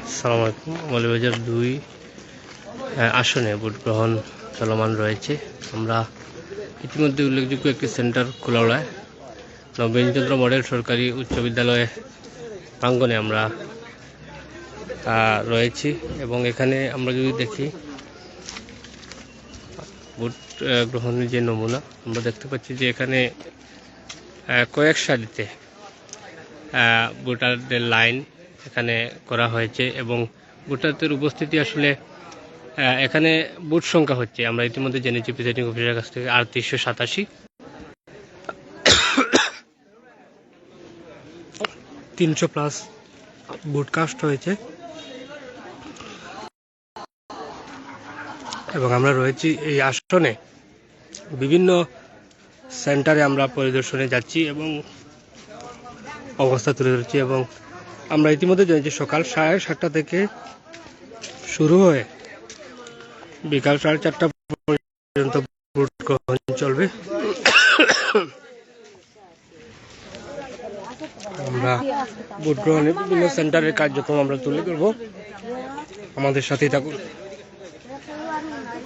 আসসালামু আলাইকুম। মৌলভীবাজার 2 আসনে ভোট গ্রহণ চলমান রয়েছে। আমরা ইতিমধ্যে উল্লেখযোগ্য একটি সেন্টার খোলা নবীনচন্দ্র মডেল সরকারি উচ্চ বিদ্যালয় প্রাঙ্গণে আমরা রয়েছি এবং এখানে আমরা যদি দেখি ভোট গ্রহণের যে নমুনা আমরা দেখতে পাচ্ছি যে এখানে কয়েক সারিতে ভোটারদের লাইন এখানে করা হয়েছে এবং ভোটারদের উপস্থিতি আসলে এখানে ভোট সংখ্যা হচ্ছে আমরা ইতিমধ্যে জেনেছি প্রিসাইডিং অফিসারের কাছ থেকে ৩৮৮ 300+ ভোট কাস্ট হয়েছে এবং আমরা রয়েছি এই আসনে বিভিন্ন সেন্টারে আমরা পরিদর্শনে যাচ্ছি এবং অবস্থা তুলে ধরছি এবং আমরা ইতিমধ্যে জেনেছি সকাল 7:30 থেকে শুরু হয়ে বিকাল 4:30 পর্যন্ত ভোট গ্রহণ চলবে। আমরা ভোট গ্রহণের বিভিন্ন সেন্টারের কার্যক্রম আমরা তুলে ধরব, আমাদের সাথেই থাকুন।